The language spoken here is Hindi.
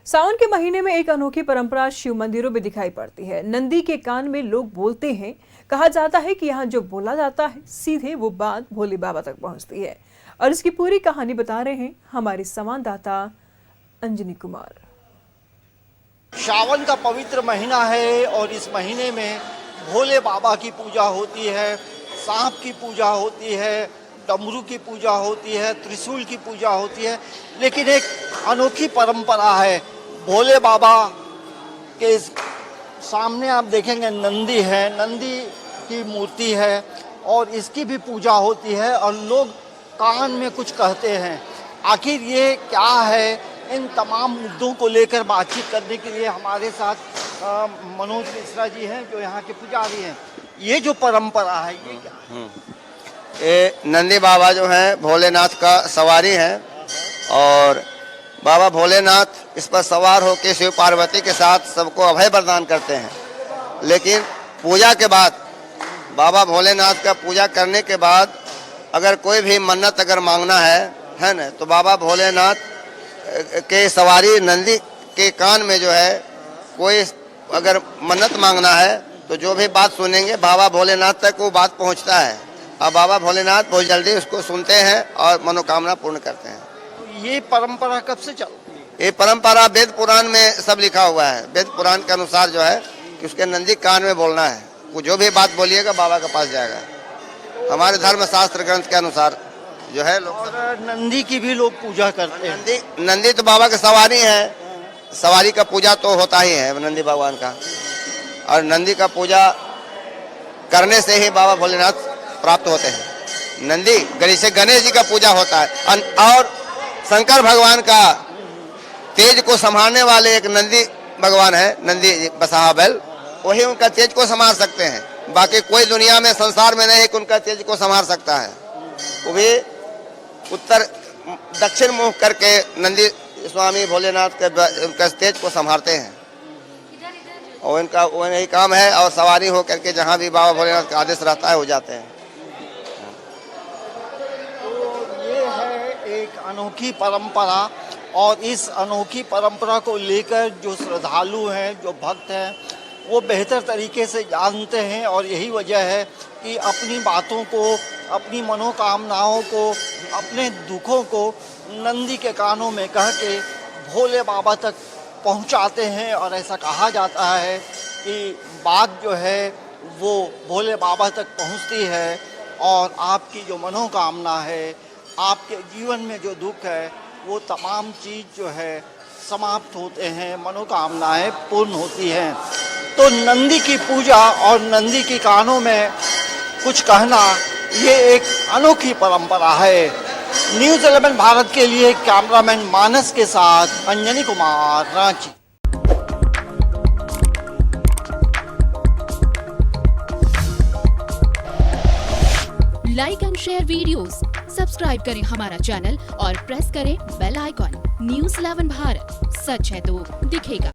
सावन के महीने में एक अनोखी परंपरा शिव मंदिरों में दिखाई पड़ती है। नंदी के कान में लोग बोलते हैं। कहा जाता है कि यहाँ जो बोला जाता है सीधे वो बात भोले बाबा तक पहुँचती है। और इसकी पूरी कहानी बता रहे हैं हमारे संवाददाता अंजनी कुमार। सावन का पवित्र महीना है और इस महीने में भोले बाबा की पूजा होती है, सांप की पूजा होती है, डमरू की पूजा होती है, त्रिशूल की पूजा होती है। लेकिन एक अनोखी परंपरा है। भोले बाबा के सामने आप देखेंगे नंदी है, नंदी की मूर्ति है और इसकी भी पूजा होती है और लोग कान में कुछ कहते हैं। आखिर ये क्या है, इन तमाम मुद्दों को लेकर बातचीत करने के लिए हमारे साथ मनोज मिश्रा जी हैं जो यहाँ के पुजारी हैं। ये जो परंपरा है ये क्या है? ये नंदी बाबा जो हैं भोलेनाथ का सवारी हैं और बाबा भोलेनाथ इस पर सवार होकर शिव पार्वती के साथ सबको अभय प्रदान करते हैं। लेकिन पूजा के बाद बाबा भोलेनाथ का पूजा करने के बाद अगर कोई भी मन्नत अगर मांगना है ना, तो बाबा भोलेनाथ के सवारी नंदी के कान में जो है कोई अगर मन्नत मांगना है तो जो भी बात सुनेंगे बाबा भोलेनाथ तक वो बात पहुंचता है और बाबा भोलेनाथ बहुत जल्दी उसको सुनते हैं और मनोकामना पूर्ण करते हैं। ये परंपरा कब से चलती है? ये परंपरा वेद पुराण में सब लिखा हुआ है। वेद पुराण के अनुसार जो है कि उसके नंदी कान में बोलना है, वो जो भी बात बोलिएगा बाबा के पास जाएगा। हमारे धर्म शास्त्र ग्रंथ के अनुसार जो है लोग। और नंदी की भी लोग पूजा करते हैं। नंदी तो बाबा के सवारी है, सवारी का पूजा तो होता ही है नंदी भगवान का। और नंदी का पूजा करने से ही बाबा भोलेनाथ प्राप्त होते हैं। नंदी गणेश जी का पूजा होता है और शंकर भगवान का तेज को संभालने वाले एक नंदी भगवान है, नंदी बसहा बैल, वही उनका तेज को संभाल सकते हैं। बाकी कोई दुनिया में संसार में नहीं कि उनका तेज को संभाल सकता है। वो भी उत्तर दक्षिण मुख करके नंदी स्वामी भोलेनाथ के उनका तेज को संभालते हैं और इनका वो यही काम है। और सवारी हो करके जहाँ भी बाबा भोलेनाथ का आदेश रहता है वो जाते हैं। एक अनोखी परंपरा और इस अनोखी परंपरा को लेकर जो श्रद्धालु हैं, जो भक्त हैं, वो बेहतर तरीके से जानते हैं और यही वजह है कि अपनी बातों को, अपनी मनोकामनाओं को, अपने दुखों को नंदी के कानों में कह के भोले बाबा तक पहुंचाते हैं। और ऐसा कहा जाता है कि बात जो है वो भोले बाबा तक पहुंचती है और आपकी जो मनोकामना है, आपके जीवन में जो दुख है, वो तमाम चीज़ जो है समाप्त होते हैं, मनोकामनाएं पूर्ण होती हैं। तो नंदी की पूजा और नंदी के कानों में कुछ कहना ये एक अनोखी परंपरा है। न्यूज़ 11 भारत के लिए कैमरामैन मानस के साथ Anjani Kumar, Ranchi. Like and share videos, subscribe करें हमारा चैनल और प्रेस करें बेल आइकॉन। न्यूज़ 11 भारत, सच है तो दिखेगा।